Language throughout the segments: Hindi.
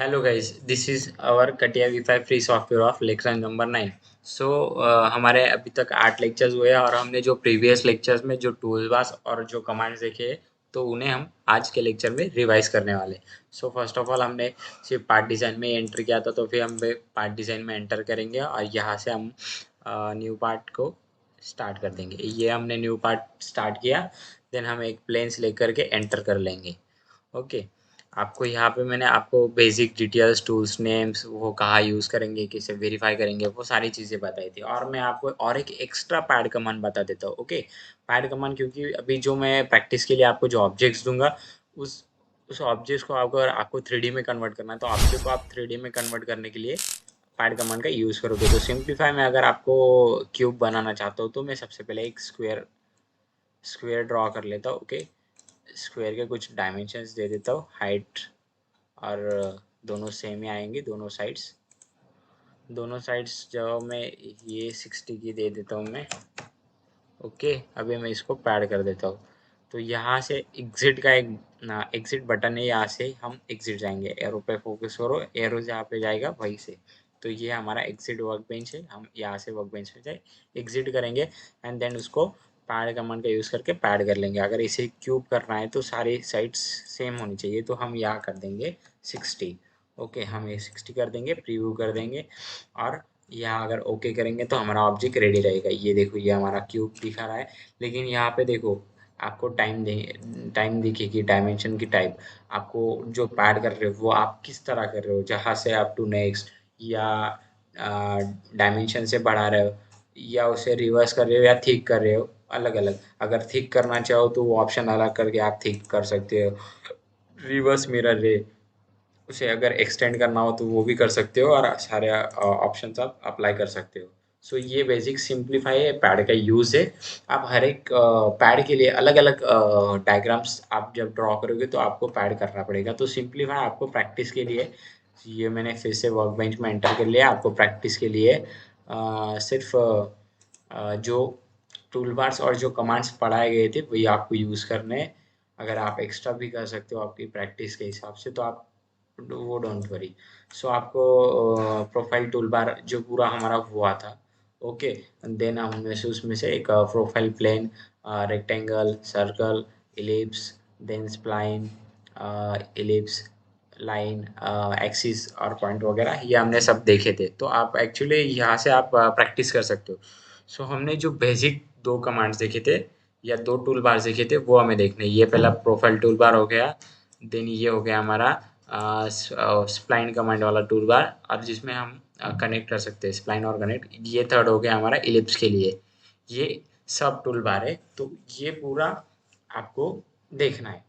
Hello guys, this is our CATIA V5 free software of lecture number 9। So हमारे अभी तक 8 लेक्चर्स हुए और हमने जो प्रीवियस लेक्चर्स में जो टूल बार्स और जो कमांड्स देखे तो उन्हें हम आज के लेक्चर में रिवाइज करने वाले। सो फर्स्ट ऑफ ऑल हमने सिर्फ पार्ट डिज़ाइन में एंटर किया था, तो फिर हम पार्ट डिज़ाइन में एंटर करेंगे और यहाँ से हम न्यू पार्ट को स्टार्ट कर देंगे। ये हमने न्यू पार्ट स्टार्ट किया, देन हम एक प्लेन सेलेक्ट करके एंटर कर लेंगे। ओके, आपको यहाँ पे मैंने आपको बेसिक डिटेल्स, टूल्स नेम्स, वो कहाँ यूज़ करेंगे, कैसे वेरीफाई करेंगे, वो सारी चीज़ें बताई थी। और मैं आपको और एक एक्स्ट्रा पैड कमांड बता देता हूँ। ओके, पैड कमांड, क्योंकि अभी जो मैं प्रैक्टिस के लिए आपको जो ऑब्जेक्ट्स दूंगा उस उस ऑब्जेक्ट्स को आपको अगर आपको 3D में कन्वर्ट करना है तो ऑब्जेक्ट को आप 3D में कन्वर्ट करने के लिए पैड कमांड का यूज़ करोगे। तो सिंप्लीफाई में अगर आपको क्यूब बनाना चाहता हूँ तो मैं सबसे पहले एक स्क्वेयर स्क्वेयर ड्रॉ कर लेता हूँ। ओके, स्क्वायर के कुछ डायमेंशंस दे देता हूँ, हाइट और दोनों सेम ही आएंगे। दोनों साइड्स जो मैं ये 60 की दे देता हूँ मैं। ओके, अभी मैं इसको पैड कर देता हूँ। तो यहाँ से एग्जिट का एक एग्जिट बटन है, यहाँ से हम एग्जिट जाएंगे। एरो पे फोकस करो, एरो जहाँ पे जाएगा वहीं से। तो ये हमारा एग्जिट वर्क बेंच है, हम यहाँ से वर्क बेंच पे जाए एग्जिट करेंगे एंड देन उसको पैड कमांड का यूज़ करके पैड कर लेंगे। अगर इसे क्यूब करना है तो सारी साइड्स सेम होनी चाहिए, तो हम यहाँ कर देंगे 60। ओके, हम ये 60 कर देंगे, प्रीव्यू कर देंगे और यहाँ अगर ओके करेंगे तो हमारा ऑब्जेक्ट रेडी रहेगा। ये देखो, ये हमारा क्यूब दिखा रहा है, लेकिन यहाँ पे देखो आपको टाइम दिखेगी, डायमेंशन की टाइप। आपको जो पैड कर रहे हो वो आप किस तरह कर रहे हो, जहाँ से अप टू नेक्स्ट, या डायमेंशन से बढ़ा रहे हो, या उसे रिवर्स कर रहे हो, या थिक कर रहे हो, अलग अलग। अगर थिक करना चाहो तो वो ऑप्शन अलग करके आप थिक कर सकते हो। रिवर्स मिरर रे, उसे अगर एक्सटेंड करना हो तो वो भी कर सकते हो, और सारे ऑप्शंस आप अप्लाई कर सकते हो। सो ये बेसिक सिंप्लीफाई है, पैड का यूज़ है। आप हर एक पैड के लिए अलग अलग डायग्राम्स आप जब ड्रॉ करोगे तो आपको पैड करना पड़ेगा। तो सिंप्लीफाई आपको प्रैक्टिस के लिए, ये मैंने फिर से वर्क बेंच में एंटर कर लिया। आपको प्रैक्टिस के लिए सिर्फ जो टूल बार्स और जो कमांड्स पढ़ाए गए थे वही आपको यूज़ करने हैं। अगर आप एक्स्ट्रा भी कर सकते हो आपकी प्रैक्टिस के हिसाब से तो आप वो डोंट वरी। सो आपको प्रोफाइल टूल बार जो पूरा हमारा हुआ था। ओके, देन हमने से उसमें से एक profile plane, rectangle, circle, ellipse, then spline, ellipse, line, axis और पॉइंट वगैरह, ये हमने सब देखे थे। तो आप एक्चुअली यहाँ से आप प्रैक्टिस कर सकते हो। सो हमने जो बेसिक दो कमांड्स देखे थे या दो टूल बार देखे थे वो हमें देखने। ये पहला प्रोफाइल टूल बार हो गया, देन ये हो गया हमारा स्प्लाइन कमांड वाला टूल बार, और जिसमें हम कनेक्ट कर सकते हैं स्प्लाइन और कनेक्ट। ये थर्ड हो गया हमारा इलिप्स के लिए। ये सब टूल बार है, तो ये पूरा आपको देखना है।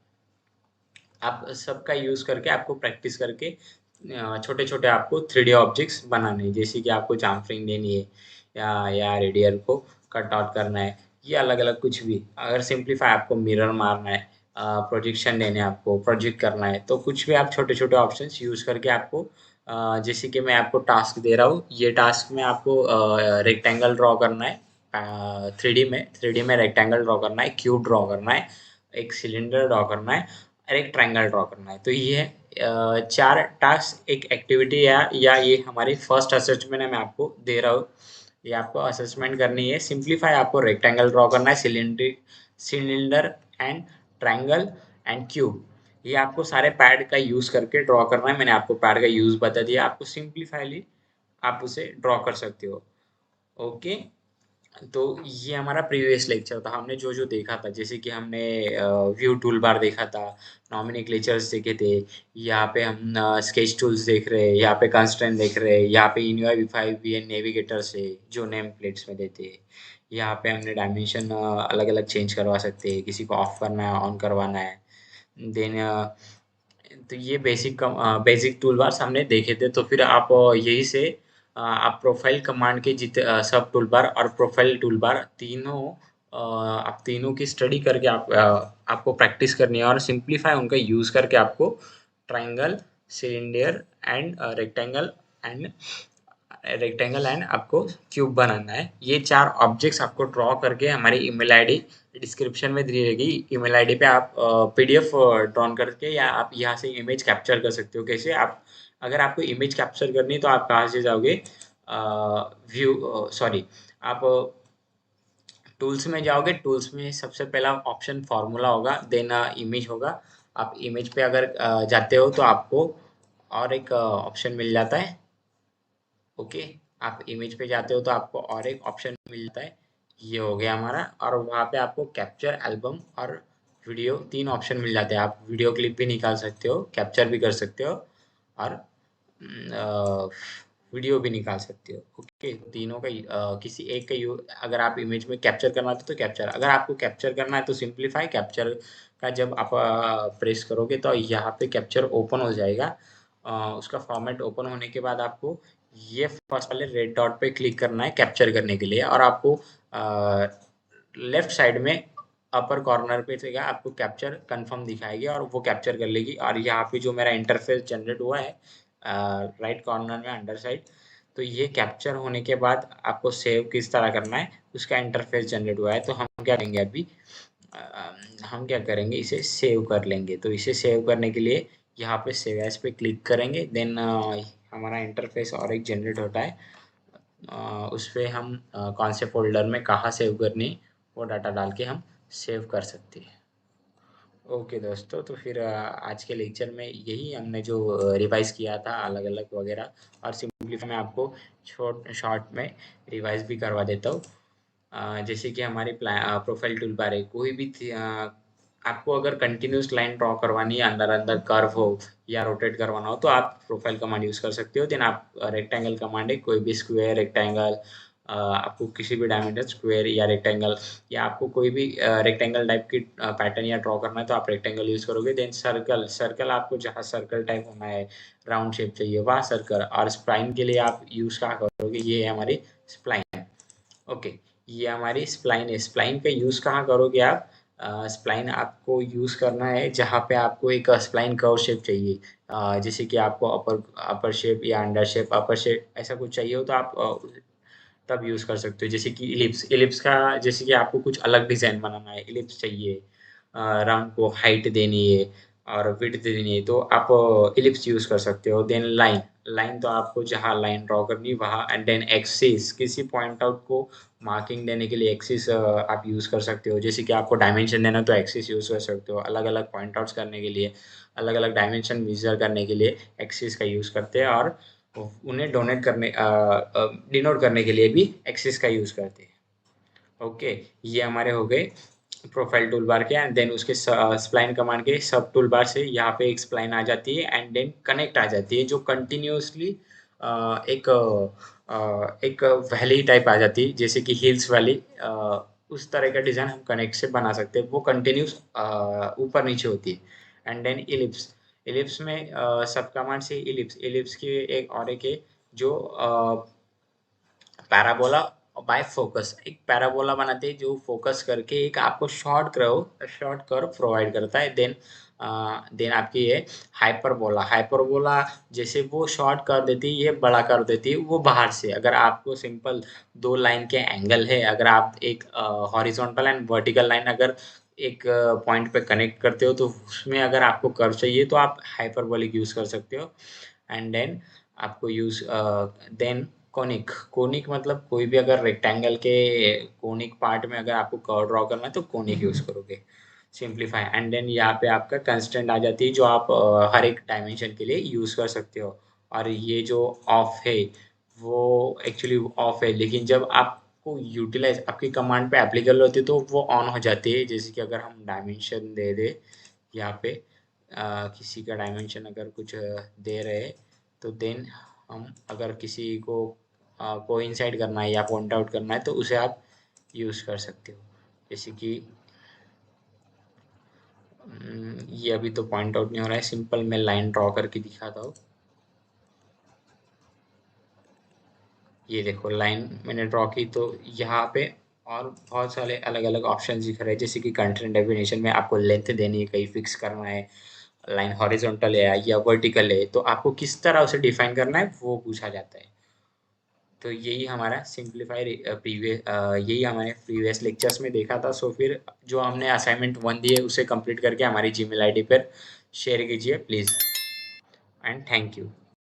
आप सबका यूज़ करके आपको प्रैक्टिस करके छोटे छोटे आपको 3D ऑब्जेक्ट्स बनाने हैं। जैसे कि आपको चाम्फरिंग देनी है, या रेडियर को कट आउट करना है, ये अलग अलग कुछ भी। अगर सिंप्लीफाई आपको मिरर मारना है, प्रोजेक्शन देने हैं, आपको प्रोजेक्ट करना है, तो कुछ भी आप छोटे छोटे ऑप्शंस यूज़ करके आपको जैसे कि मैं आपको टास्क दे रहा हूँ, ये टास्क में आपको रेक्टेंगल ड्रॉ करना है। 3D में रेक्टेंगल ड्रॉ करना है, क्यूब ड्रॉ करना है, एक सिलेंडर ड्रॉ करना है और एक ट्रायंगल ड्रॉ करना है। तो ये 4 टास्क एक एक्टिविटी या ये हमारी फर्स्ट असेसमेंट है, मैं आपको दे रहा हूँ। ये आपको असेसमेंट करनी है। सिंप्लीफाई आपको रेक्टेंगल ड्रॉ करना है, cylinder and triangle and cube, ये आपको सारे पैड का यूज़ करके ड्रॉ करना है। मैंने आपको पैड का यूज़ बता दिया, आपको सिंप्लीफाईली आप उसे ड्रॉ कर सकते हो। ओके, तो ये हमारा प्रीवियस लेक्चर था। हमने जो जो देखा था, जैसे कि हमने व्यू टूल बार देखा था, नॉमिनी क्लेचर्स देखे थे, यहाँ पे हम स्केच टूल्स देख रहे हैं, यहाँ पे कंस्ट्रेंट देख रहे हैं, यहाँ पे इनयूआई वी5 वी नेविगेटर्स है जो नेम प्लेट्स में देते हैं। यहाँ पे हमने डायमेंशन अलग अलग चेंज करवा सकते हैं, किसी को ऑफ करना है, ऑन करवाना है। देन तो ये बेसिक टूल बार्स हमने देखे थे। तो फिर आप यही से आप प्रोफाइल कमांड के सब टूल बार और प्रोफाइल टूल बार तीनों आप तीनों की स्टडी करके आपको प्रैक्टिस करनी है और सिंप्लीफाई उनका यूज़ करके आपको triangle, cylinder and rectangle and rectangle and आपको क्यूब बनाना है। ये 4 ऑब्जेक्ट्स आपको ड्रॉ करके हमारी ईमेल आईडी डिस्क्रिप्शन में दी रहेगी। ईमेल आईडी पे आप पीडीएफ ड्रॉन करके या आप यहाँ से इमेज कैप्चर कर सकते हो। कैसे आप, अगर आपको इमेज कैप्चर करनी है तो आप कहाँ से जाओगे, व्यू सॉरी आप टूल्स में जाओगे। टूल्स में सबसे पहला ऑप्शन फार्मूला होगा, देन इमेज होगा। आप इमेज पे अगर जाते हो तो आपको और एक ऑप्शन मिल जाता है। ओके, आप इमेज पे जाते हो तो आपको और एक ऑप्शन मिलता है। ये हो गया हमारा, और वहाँ पे आपको कैप्चर एल्बम और वीडियो 3 ऑप्शन मिल जाते हैं। आप वीडियो क्लिप भी निकाल सकते हो, कैप्चर भी कर सकते हो और वीडियो भी निकाल सकते हो। ओके, तीनों का किसी एक का अगर आप इमेज में कैप्चर करना तो कैप्चर, अगर आपको कैप्चर करना है तो सिंप्लीफाई कैप्चर का जब आप प्रेस करोगे तो यहाँ पे कैप्चर ओपन हो जाएगा। उसका फॉर्मेट ओपन होने के बाद आपको ये फर्स्ट वाले रेड डॉट पे क्लिक करना है कैप्चर करने के लिए, और आपको लेफ्ट साइड में अपर कॉर्नर पे से आपको कैप्चर कंफर्म दिखाएगी और वो कैप्चर कर लेगी। और यहाँ पे जो मेरा इंटरफेस जनरेट हुआ है राइट कॉर्नर में अंडर साइड, तो ये कैप्चर होने के बाद आपको सेव किस तरह करना है उसका इंटरफेस जनरेट हुआ है। तो हम क्या करेंगे अभी, हम क्या करेंगे, इसे सेव कर लेंगे। तो इसे सेव करने के लिए यहाँ पे सेव एज पे क्लिक करेंगे, देन हमारा इंटरफेस और एक जनरेट होता है। उस पर हम कौन से फोल्डर में कहाँ सेव करनी वो डाटा डाल के हम सेव कर सकते हैं। ओके दोस्तों, तो फिर आज के लेक्चर में यही हमने जो रिवाइज किया था अलग अलग वगैरह, और सिंपलीफाई मैं आपको शॉर्ट में रिवाइज भी करवा देता हूँ। जैसे कि हमारी प्रोफाइल टूल बार है, कोई भी आपको अगर कंटिन्यूस लाइन ड्रॉ करवानी है, अंदर अंदर कर्व हो या रोटेट करवाना हो तो आप प्रोफाइल कमांड यूज़ कर सकते हो। देन आप रेक्टेंगल कमांड है, कोई भी स्क्वायर रेक्टेंगल, आपको किसी भी डायमीटर स्क्वायर या रेक्टेंगल, या आपको कोई भी रेक्टेंगल टाइप की पैटर्न या ड्रॉ करना है तो आप रेक्टेंगल यूज़ करोगे। देन सर्कल, सर्कल आपको जहाँ सर्कल टाइप होना है, राउंड शेप चाहिए वहाँ सर्कल। और स्प्लाइन के लिए आप यूज़ क्या करोगे, ये है हमारी स्प्लाइन। ओके, ये हमारी स्प्लाइन है। स्प्लाइन का यूज़ कहाँ करोगे आप, स्प्लाइन आपको यूज़ करना है जहाँ पे आपको एक स्प्लाइन कर्व शेप चाहिए। जैसे कि आपको अपर अपर शेप या अंडर शेप, अपर शेप ऐसा कुछ चाहिए हो तो आप तब यूज़ कर सकते हो। जैसे कि इलिप्स, इलिप्स का जैसे कि आपको कुछ अलग डिज़ाइन बनाना है, इलिप्स चाहिए, राउंड को हाइट देनी है और विड्थ देनी है तो आप इलिप्स यूज़ कर सकते हो। देन लाइन, लाइन तो आपको जहाँ लाइन ड्रॉ करनी वहाँ। एंड देन एक्सिस, किसी पॉइंट आउट को मार्किंग देने के लिए एक्सिस आप यूज़ कर सकते हो। जैसे कि आपको डायमेंशन देना तो एक्सिस यूज़ कर सकते हो। अलग अलग पॉइंट आउट्स करने के लिए, अलग अलग डायमेंशन मेजर करने के लिए एक्सिस का यूज़ करते हैं, और उन्हें डोनेट करने डिनोट करने के लिए भी एक्सिस का यूज़ करते हैं। ओके, ये हमारे हो गए प्रोफाइल टूल बार के। एंड देन उसके स्प्लाइन कमांड के सब टूल बार से यहाँ पे एक स्प्लाइन आ जाती है एंड देन कनेक्ट आ जाती है, जो कंटिन्यूसली एक एक वैली टाइप आ जाती है, जैसे कि हिल्स वैली। उस तरह का डिज़ाइन हम कनेक्ट से बना सकते हैं, वो कंटिन्यूस ऊपर नीचे होती है। एंड देन इलिप्स, इलिप्स में सब कमांड से इलिप्स, इलिप्स की एक और एक है जो पैराबोला बाय फोकस, एक पैराबोला बनाते हैं जो फोकस करके एक आपको शॉर्ट कर्व प्रोवाइड करता है। देन देन आपकी है हाइपरबोला, हाइपरबोला जैसे वो शॉर्ट कर देती है, ये बड़ा कर देती है वो बाहर से। अगर आपको सिंपल दो लाइन के एंगल है, अगर आप एक हॉरिजॉन्टल एंड वर्टिकल लाइन अगर एक पॉइंट पे कनेक्ट करते हो तो उसमें अगर आपको कर्व चाहिए तो आप हाइपरबोलिक यूज़ कर सकते हो। एंड देन आपको यूज़ देन कोनिक, कोनिक मतलब कोई भी अगर रेक्टेंगल के कोनिक पार्ट में अगर आपको कर्व ड्रॉ करना है तो कोनिक यूज़ करोगे। सिंप्लीफाई, एंड देन यहाँ पे आपका कंस्टेंट आ जाती है जो आप हर एक डायमेंशन के लिए यूज़ कर सकते हो। और ये जो ऑफ है वो एक्चुअली ऑफ है, लेकिन जब आपको यूटिलाइज आपकी कमांड पे एप्लीकेबल होती है तो वो ऑन हो जाती है। जैसे कि अगर हम डायमेंशन दे दे यहाँ पे किसी का डायमेंशन अगर कुछ दे रहे तो देन हम अगर किसी को कोइंसाइड करना है या पॉइंट आउट करना है तो उसे आप यूज़ कर सकते हो। जैसे कि ये अभी तो पॉइंट आउट नहीं हो रहा है, सिंपल मैं लाइन ड्रॉ करके दिखाता हूँ। ये देखो लाइन मैंने ड्रॉ की तो यहाँ पे और बहुत सारे अलग अलग ऑप्शन दिख रहे हैं। जैसे कि कंटेंट डेफिनेशन में आपको लेंथ देनी है, कहीं फिक्स करना है, लाइन हॉरिजॉन्टल है या वर्टिकल है, तो आपको किस तरह उसे डिफाइन करना है वो पूछा जाता है। तो यही हमारा सिंप्लीफाई प्रीवियस यही हमारे प्रीवियस लेक्चर्स में देखा था। सो फिर जो हमने असाइनमेंट 1 दी है उसे कंप्लीट करके हमारी जीमेल आईडी पर शेयर कीजिए प्लीज़, एंड थैंक यू।